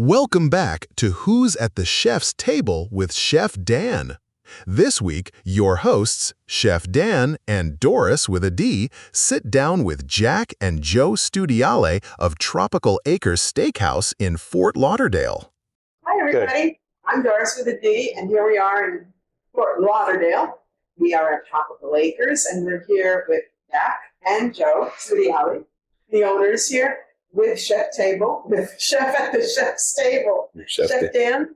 Welcome back to Who's at the Chef's Table with Chef Dan. This week, your hosts, Chef Dan and Doris WithaD, sit down with Jack and Joe Studiale of Tropical Acres Steakhouse in Fort Lauderdale. Hi, everybody. Good. I'm Doris WithaD, and here we are in Fort Lauderdale. We are at Tropical Acres, and we're here with Jack and Joe Studiale, the owners here, with Chef at the Chef's Table. Chef Dan,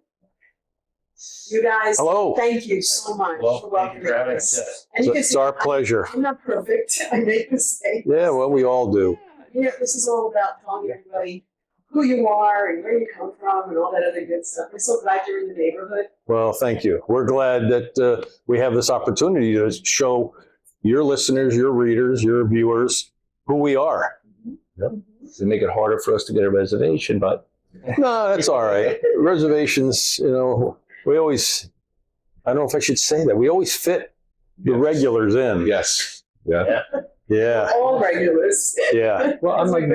you guys, hello. Thank you so much for welcoming us. And it's our pleasure. I'm not perfect. I make mistakes. Yeah, well, we all do. Yeah, this is all about telling everybody who you are and where you come from and all that other good stuff. I'm so glad you're in the neighborhood. Well, thank you. We're glad that we have this opportunity to show your listeners, your readers, your viewers who we are. Yep. They make it harder for us to get a reservation, but no, that's all right. Reservations, we always, I don't know if I should say that, we always fit the regulars in. Yes. Yeah. Yeah. All regulars. Yeah. Well, unlike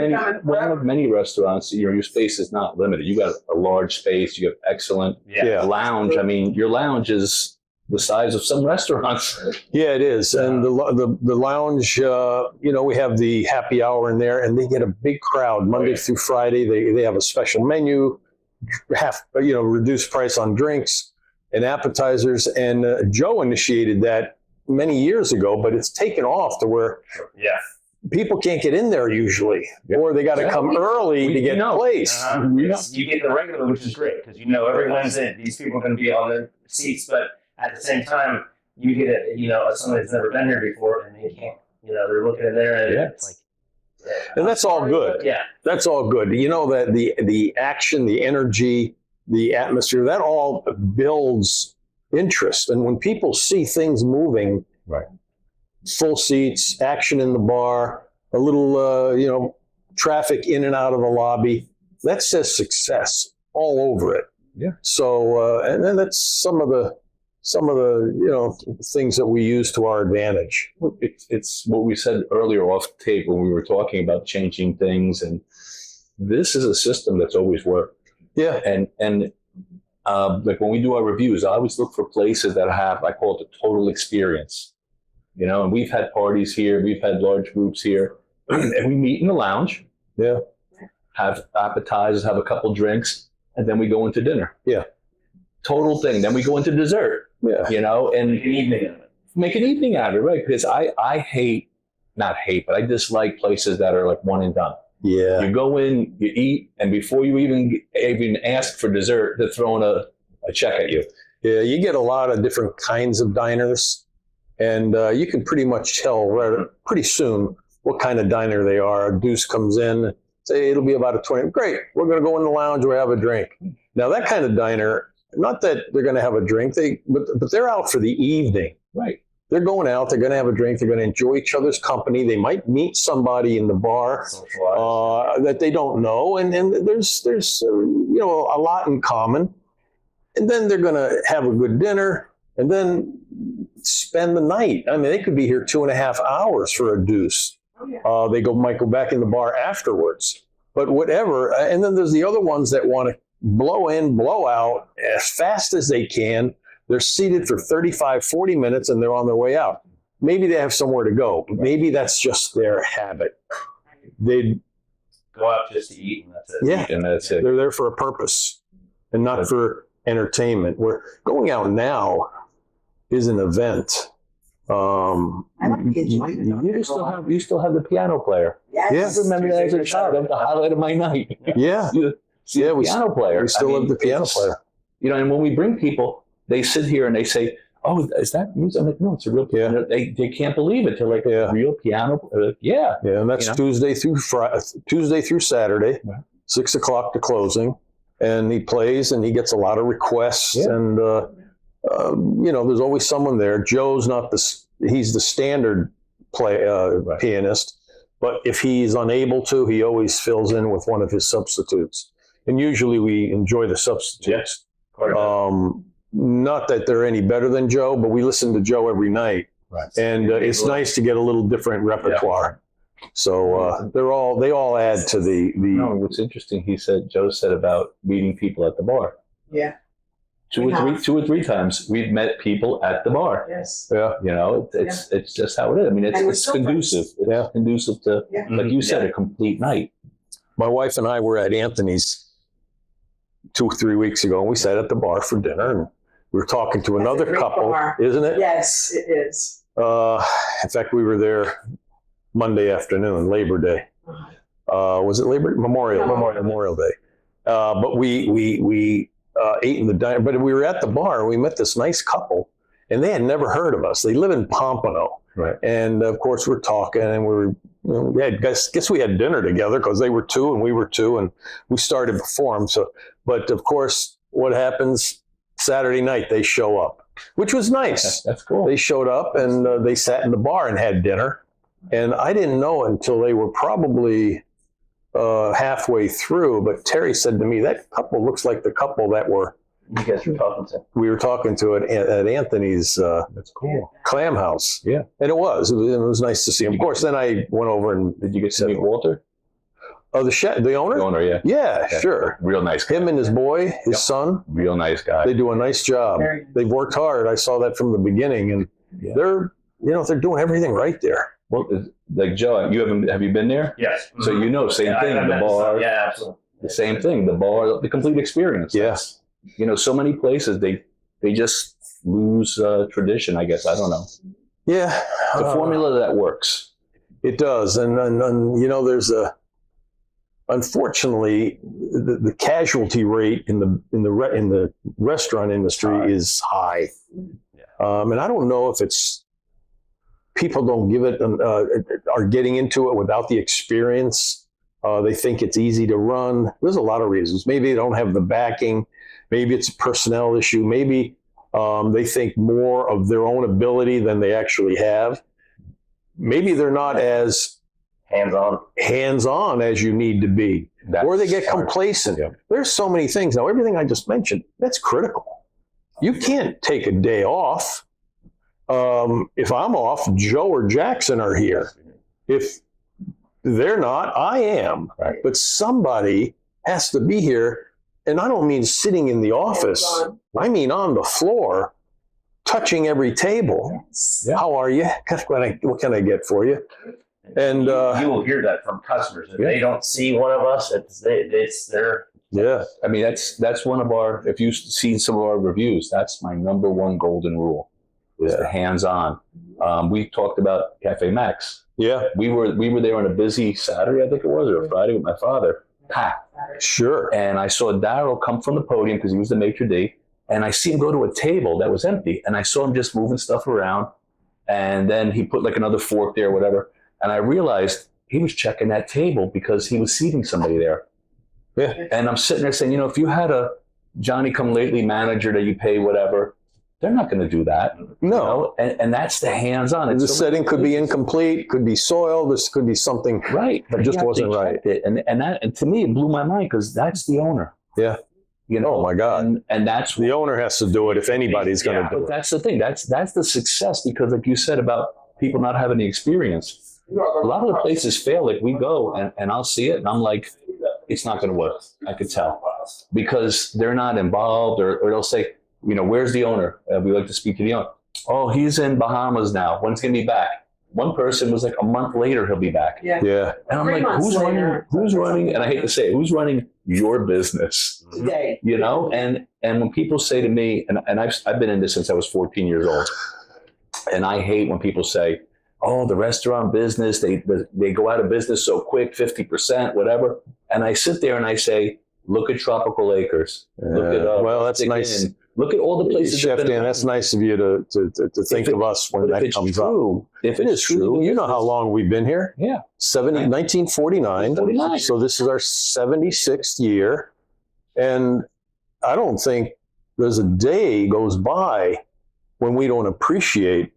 many restaurants, your space is not limited. You got a large space. You have excellent lounge. I mean, your lounge is the size of some restaurants. Yeah, it is. And the lounge, we have the happy hour in there, and they get a big crowd Monday through Friday. They have a special menu, reduced price on drinks and appetizers. And Joe initiated that many years ago, but it's taken off to where people can't get in there usually, or they got to come early to get place. You get the regular, which is great because everyone's in. These people are going to be on the seats, but at the same time, you get somebody that's never been here before, and they can't. They're looking in there, and it's like, and that's all good. Yeah, that's all good. That the action, the energy, the atmosphere, that all builds interest. And when people see things moving, full seats, action in the bar, a little traffic in and out of the lobby, that says success all over it. Yeah. So and then that's some of the things that we use to our advantage. It's what we said earlier off tape when we were talking about changing things, and this is a system that's always worked. Yeah. And like when we do our reviews, I always look for places that have, I call it the total experience. And we've had parties here, we've had large groups here, and we meet in the lounge. Yeah. Have appetizers, have a couple drinks, and then we go into dinner. Yeah. Total thing. Then we go into dessert. Yeah. And make an evening out of it. Make an evening out of it, right? Because I not hate, but I dislike places that are like one and done. Yeah. You go in, you eat, and before you even ask for dessert, they're throwing a check at you. Yeah, you get a lot of different kinds of diners, and you can pretty much tell pretty soon what kind of diner they are. A deuce comes in, say it'll be about a 20. Great, we're going to go in the lounge, we'll have a drink. Now that kind of diner, not that they're going to have a drink, but they're out for the evening. Right. They're going out, they're going to have a drink, they're going to enjoy each other's company. They might meet somebody in the bar that they don't know, and there's a lot in common. And then they're going to have a good dinner and then spend the night. I mean, they could be here 2.5 hours for a deuce. They might go back in the bar afterwards, but whatever. And then there's the other ones that want to blow in, blow out as fast as they can. They're seated for 35, 40 minutes and they're on their way out. Maybe they have somewhere to go, but maybe that's just their habit. They go out just to eat and that's it. Yeah, and that's it. They're there for a purpose and not for entertainment. Where going out now is an event. I like the enjoyment. You still have the piano player. Yes. Yeah. I remember that as a child. That was the highlight of my night. Yeah. We piano player. We still have the piano player. And when we bring people, they sit here and they say, "Oh, is that music?" I'm like, "No, it's a real piano." They can't believe it. They're like, "A real piano?" Yeah, and that's Tuesday through Saturday, 6 o'clock to closing, and he plays and he gets a lot of requests, and there's always someone there. Joe's he's the standard pianist, but if he's unable to, he always fills in with one of his substitutes, and usually we enjoy the substitutes. Not that they're any better than Joe, but we listen to Joe every night. Right. And it's nice to get a little different repertoire. So they all add to the. No, what's interesting, Joe said about meeting people at the bar. Yeah. Two or three times we've met people at the bar. Yes. Yeah. You know, it's just how it is. I mean, it's conducive. It's conducive to, like you said, a complete night. My wife and I were at Anthony's 2 or 3 weeks ago, and we sat at the bar for dinner, and we were talking to another couple, bar. Isn't it? Yes, it is. In fact, we were there Monday afternoon, Labor Day. Was it Memorial Day? But we ate in the diner. But we were at the bar, and we met this nice couple, and they had never heard of us. They live in Pompano, right? And of course, we're talking, and guess we had dinner together because they were 2 and we were 2, and we started before them. So, but of course, what happens Saturday night? They show up, which was nice. That's cool. They showed up, and they sat in the bar and had dinner. And I didn't know until they were probably halfway through. But Terry said to me, "That couple looks like the couple that You guys were talking to. we were talking to at Anthony's That's cool. Clam House." Yeah. And it was nice to see him. Of course, then I went over and Did you get to meet Walter? Oh, the owner? The owner, yeah. Yeah, sure. Real nice guy. Him and his boy, his son. Real nice guy. They do a nice job. They've worked hard. I saw that from the beginning, and they're doing everything right there. Well, like Joe, have you been there? Yes. So you know, same thing. I've The met bar, yeah, absolutely. the same thing. The bar, the complete experience. Yes. You know, so many places they just lose tradition. I guess I don't know. Yeah. The formula that works. It does, and there's unfortunately the casualty rate in the restaurant industry is high, and I don't know if it's people don't give it are getting into it without the experience. They think it's easy to run. There's a lot of reasons. Maybe they don't have the backing. Maybe it's a personnel issue. Maybe they think more of their own ability than they actually have. Maybe they're not as hands-on as you need to be. Or they get complacent. Yeah. There's so many things. Now, everything I just mentioned, that's critical. You can't take a day off. If I'm off, Joe or Jackson are here. If they're not, I am. Right. But somebody has to be here. And I don't mean sitting in the office. I mean on the floor, touching every table. Yes. How are you? What can I get for you? And you will hear that from customers. If they don't see one of us, it's their. Yeah. I mean, that's one of our. If you've seen some of our reviews, that's my number one golden rule. Is the hands-on. We talked about Cafe Max. Yeah. We were there on a busy Saturday, I think it was, or a Friday with my father. Packed. Sure. And I saw Daryl come from the podium because he was the maitre d', and I see him go to a table that was empty, and I saw him just moving stuff around, and then he put like another fork there, whatever, and I realized he was checking that table because he was seating somebody there. Yeah. And I'm sitting there saying, if you had a Johnny-come-lately manager that you pay whatever, they're not going to do that. No. And that's the hands-on. The setting could be incomplete, could be soil, this could be something that just wasn't right. And to me, it blew my mind because that's the owner. Yeah. Oh my God. And that's the owner has to do it if anybody's going to do it. But that's the thing. That's the success because, like you said about people not having the experience, a lot of the places fail. Like we go and I'll see it and I'm like, it's not going to work. I could tell because they're not involved or they'll say, where's the owner? We like to speak to the owner. Oh, he's in Bahamas now. When's he going to be back? One person was like a month later, he'll be back. Yeah. And I'm like, who's running? And I hate to say it, who's running your business today? And when people say to me, and I've been in this since I was 14 years old, and I hate when people say, oh, the restaurant business, they go out of business so quick, 50%, whatever. And I sit there and I say, look at Tropical Acres. Look at well, that's nice. Look at all the places. Chef Dan, that's nice of you to think of us when that comes up. If it is true, you know how long we've been here? Yeah. 1949. So this is our 76th year. And I don't think there's a day goes by when we don't appreciate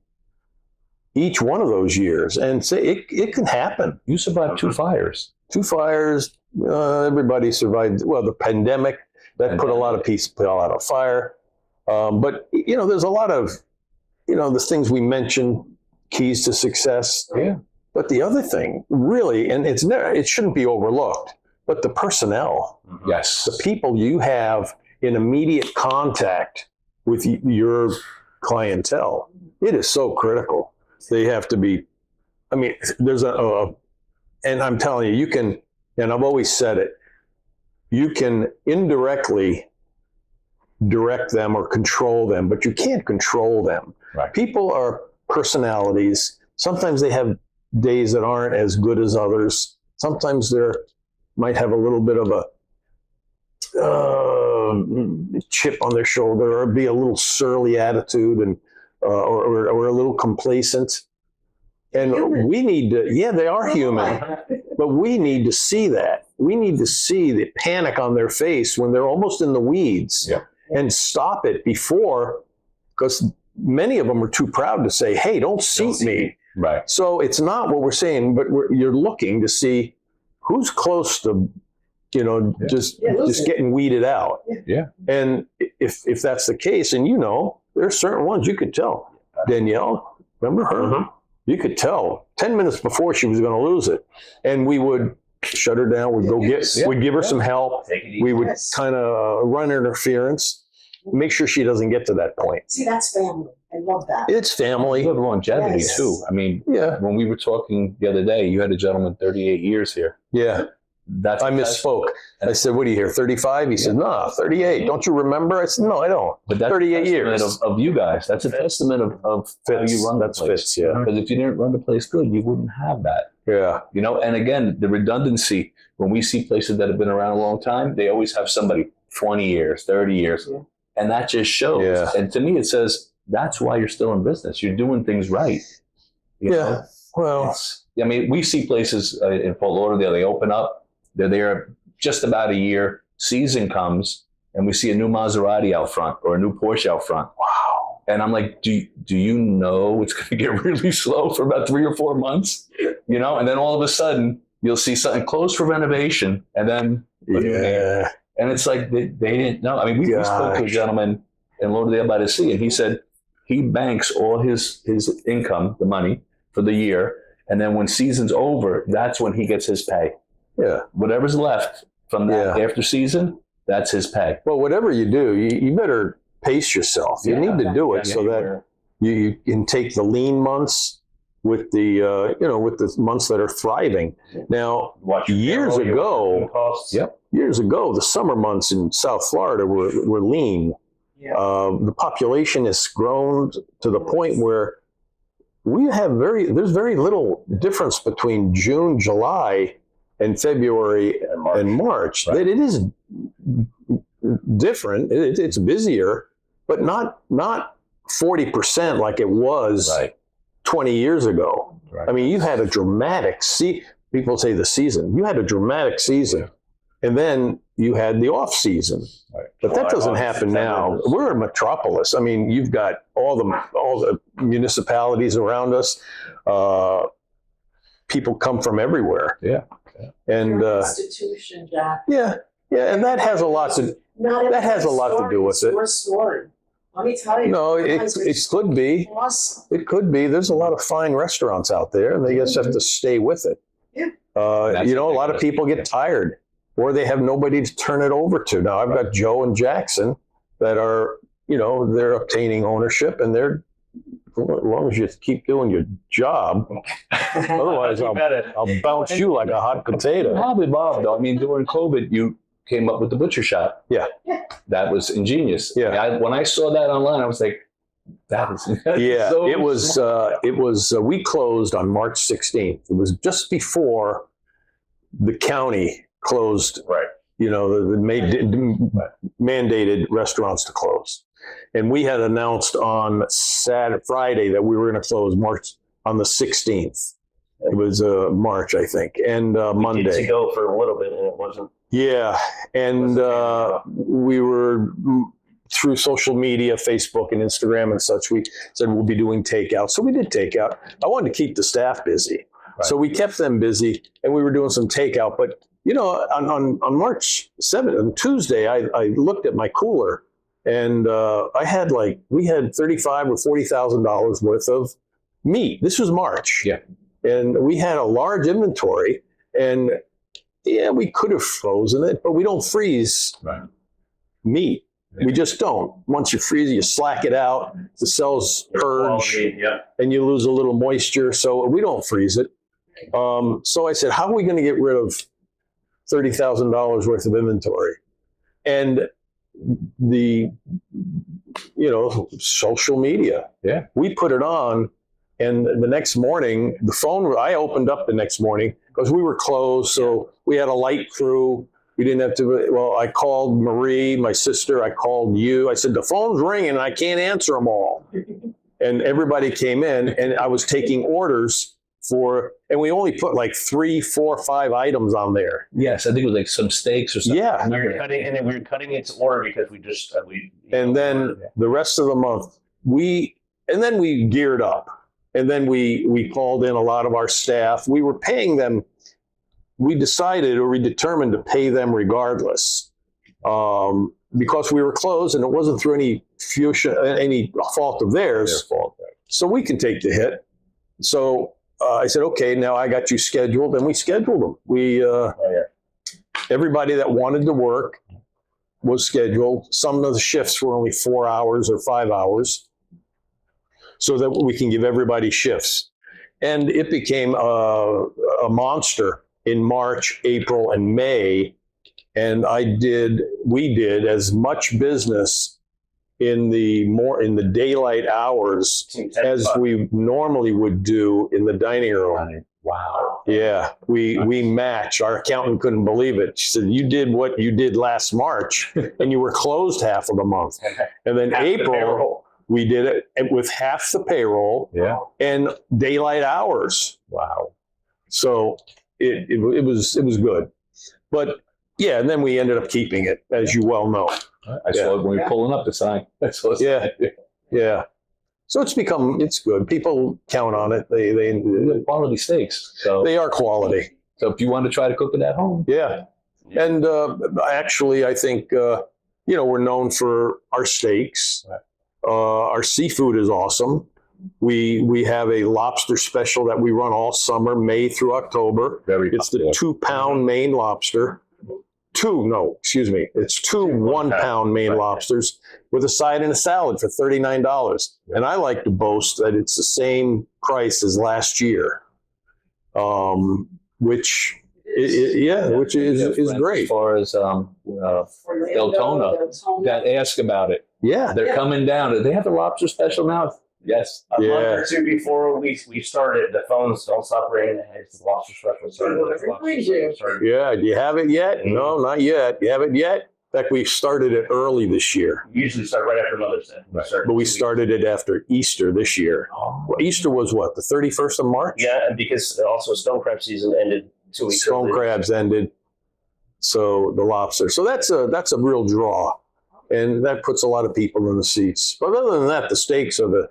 each one of those years. And say it can happen. You survived 2 fires. 2 fires. Everybody survived. Well, the pandemic that put a lot of people out of fire. But there's a lot of the things we mentioned, keys to success. Yeah. But the other thing, really, and it shouldn't be overlooked, but the personnel, Yes. the people you have in immediate contact with your clientele, it is so critical. They have to be, I mean, there's and I'm telling you, you can, and I've always said it, you can indirectly direct them or control them, but you can't control them. Right. People are personalities. Sometimes they have days that aren't as good as others. Sometimes they might have a little bit of a chip on their shoulder, or be a little surly attitude, and or a little complacent. And Human. we need to, yeah, they are human, but we need to see that. We need to see the panic on their face when they're almost in the weeds, Yeah. and stop it before, because many of them are too proud to say, hey, don't seat me. Right. So it's not what we're saying, but you're looking to see who's close to, just getting weeded out. Yeah. And if that's the case, and there's certain ones you could tell. Danielle, remember her? Mhm. You could tell 10 minutes before she was going to lose it. And we would shut her down. We'd we'd give her some help. Take it easy. We would Yes. kind of run interference, make sure she doesn't get to that point. See, that's family. I love that. It's family. You have longevity Yes. too. I mean, Yeah. when we were talking the other day, you had a gentleman 38 years here. Yeah. That's I misspoke. I said, what are you here, 35? He said, no, 38. Don't you remember? I said, no, I don't. But that's 38 a testament years. of you guys. That's a testament of how you run the That's place. Fitz, yeah. Because if you didn't run the place good, you wouldn't have that. Yeah. And again, the redundancy, when we see places that have been around a long time, they always have somebody 20 years, 30 years. Yeah. And that just shows. Yeah. And to me, it says, that's why you're still in business. You're doing things right. You know? Well, I mean, we see places in Fort Lauderdale, they open up, they're there just about a year, season comes, and we see a new Maserati out front or a new Porsche out front. Wow. And I'm like, do you know it's going to get really slow for about 3 or 4 months? And then all of a sudden, you'll see something closed for renovation, and then yeah. and it's like they didn't know. I mean, we spoke to a gentleman in Lauderdale by the Sea, and he said he banks all his income, the money, for the year, and then when season's over, that's when he gets his pay. Yeah. Whatever's left from that Yeah. after season, that's his pay. Well, whatever you do, you better pace yourself. You need to do it so that you can take the lean months with the with the months that are thriving. Now, years ago, the summer months in South Florida were lean. Yeah. The population has grown to the point where there's very little difference between June, July, and February and March. Right. It is different. It's busier, but not 40% like it was 20 years ago. Right. I mean, you had a dramatic people say the season. You had a dramatic season, and then you had the off season. Right. But that doesn't happen now. We're a metropolis. I mean, you've got all the municipalities around us. People come from everywhere. Yeah. And You're an institution, Jack. yeah, and that has a lot to do with it. Your story. Let me tell you. No, it guys are could be. awesome. It could be. There's a lot of fine restaurants out there, and they just have to stay with it. Yeah. A lot of people get tired, or they have nobody to turn it over to. Now, I've got Joe and Jackson that are, they're obtaining ownership, and they're, as long as you keep doing your job, otherwise I'll bounce you like a hot potato. Probably, Bob, though. I mean, during COVID, you came up with the butcher shop. Yeah. That was ingenious. Yeah. When I saw that online, I was like, that's Yeah, so it was, we closed on March 16th. It was just before the county closed, Right. mandated restaurants to close. And we had announced on Friday that we were going to close March on the 16th. It was March, I think, and Monday. To go for a little bit, and it wasn't. Yeah, and we were through social media, Facebook and Instagram and such. We said we'll be doing takeout, so we did takeout. I wanted to keep the staff busy, so we kept them busy, and we were doing some takeout. But on March 7th, on Tuesday, I looked at my cooler, and we had $35,000 or $40,000 worth of meat. This was March. Yeah. And we had a large inventory, and yeah, we could have frozen it, but we don't freeze meat. We just don't. Once you freeze it, you slack it out, the cells purge, and you lose a little moisture. So we don't freeze it. So I said, how are we going to get rid of $30,000 worth of inventory? And the, social media. Yeah. We put it on, and the next morning, I opened up the next morning because we were closed. So we had a light crew. We didn't have to, I called Marie, my sister, I called you. I said, the phone's ringing, I can't answer them all. And everybody came in, and I was taking orders and we only put like 3, 4, 5 items on there. Yes, I think it was like some steaks or something. Yeah. We were cutting it to order because and then the rest of the month, we geared up. And then we called in a lot of our staff. We were paying them. We determined to pay them regardless, because we were closed, and it wasn't through any fault of theirs. So we can take the hit. So I said, okay, now I got you scheduled, and we scheduled them. Everybody that wanted to work was scheduled. Some of the shifts were only 4 hours or 5 hours, so that we can give everybody shifts. And it became a monster in March, April, and May. And we did as much business in the daylight hours as we normally would do in the dining room. Wow. Yeah, we match. Our accountant couldn't believe it. She said, you did what you did last March, and you were closed half of the month. And then April, we did it with half the payroll and daylight hours. Wow. So it was good. But yeah, and then we ended up keeping it, as you well know. I saw it when we were pulling up the sign. Yeah. So it's good. People count on it. They quality steaks. So they are quality. So if you want to try to cook it at home. Yeah. And actually, I think, we're known for our steaks. Our seafood is awesome. We have a lobster special that we run all summer, May through October. It's the 2-pound Maine lobster. It's two 1-pound Maine lobsters with a side and a salad for $39. And I like to boast that it's the same price as last year, which is great. As far as Deltona that ask about it. Yeah, they're coming down. They have the lobster special now. Yes. A month or two before we started, the phones don't stop ringing. It's the lobster special started. Yeah. Do you have it yet? No, not yet. You have it yet? In fact, we started it early this year. We usually start right after Mother's Day. Right. But we started it after Easter this year. Well, Easter was what, the 31st of March? Yeah, and because also stone crab season ended 2 weeks early. Stone crabs ended. So the lobster. So that's a real draw. And that puts a lot of people in the seats. But other than that, the steaks are when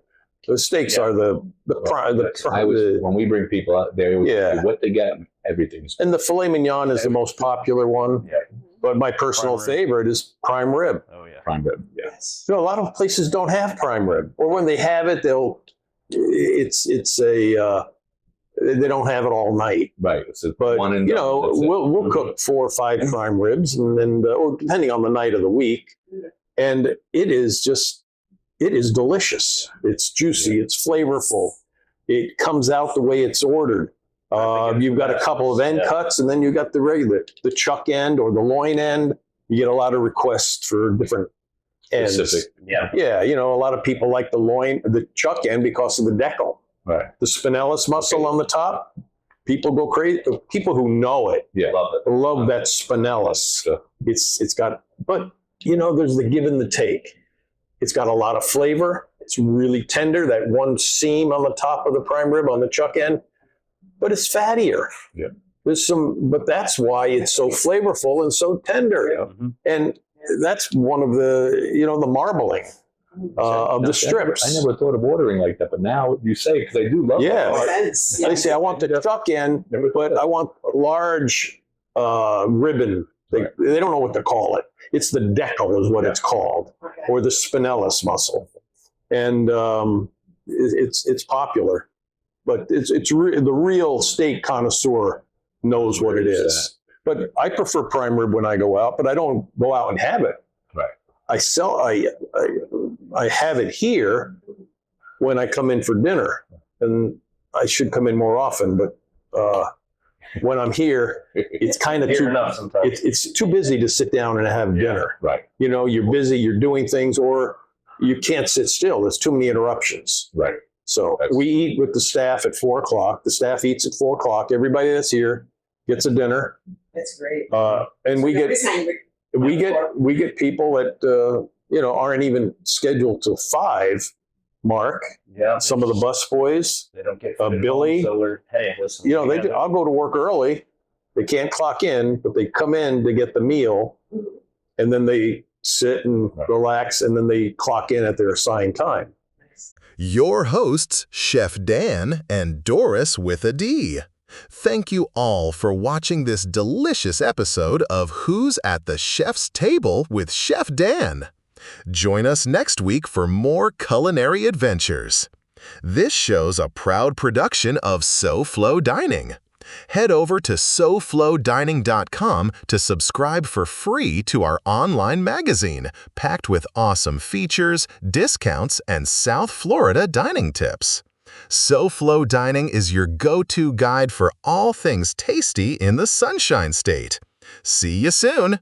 we bring people out there, what they get, everything's. And the filet mignon is the most popular one. Yeah. But my personal favorite is prime rib. Oh yeah, prime rib. Yes. A lot of places don't have prime rib, or when they have it, they don't have it all night. Right. But we'll cook 4 or 5 prime ribs, and then or depending on the night of the week, and it is delicious. It's juicy. It's flavorful. It comes out the way it's ordered. You've got a couple of end cuts, and then you got the chuck end or the loin end. You get a lot of requests for different ends. Specific. Yeah. A lot of people like the chuck end because of the decal. Right. The spinalis muscle on the top. People go crazy. People who know it, love that spinalis. It's got, but there's the give and the take. It's got a lot of flavor. It's really tender. That one seam on the top of the prime rib on the chuck end, but it's fattier. Yeah. But that's why it's so flavorful and so tender. Yeah. Mm-hmm. And that's one of the marbling of the strips. I never thought of ordering like that, but now you say, because I do love that. Yeah. They say, I want the chuck end, but I want a large ribbon. They don't know what to call it. It's the decal is what it's called, or the spinalis muscle. And it's popular. but the real steak connoisseur knows what it is. But I prefer prime rib when I go out, but I don't go out and have it. Right. I have it here when I come in for dinner, and I should come in more often, but when I'm here, it's kind of it's too busy to sit down and have dinner. Right. You know, you're busy, you're doing things, or you can't sit still. There's too many interruptions. Right. So we eat with the staff at 4:00. The staff eats at 4:00. Everybody that's here gets a dinner. That's great. And we get people that aren't even scheduled till 5. Mark, Yeah. some of the bus boys, They don't get Billy. So we're, hey, listen. I'll go to work early. They can't clock in, but they come in to get the meal, and then they sit and relax, and then they clock in at their assigned time. Your hosts, Chef Dan and Doris WithaD. Thank you all for watching this delicious episode of Who's at the Chef's Table with Chef Dan. Join us next week for more culinary adventures. This show's a proud production of SoFloDining. Head over to SoFloDining.com to subscribe for free to our online magazine, packed with awesome features, discounts, and South Florida dining tips. SoFloDining is your go-to guide for all things tasty in the Sunshine State. See you soon!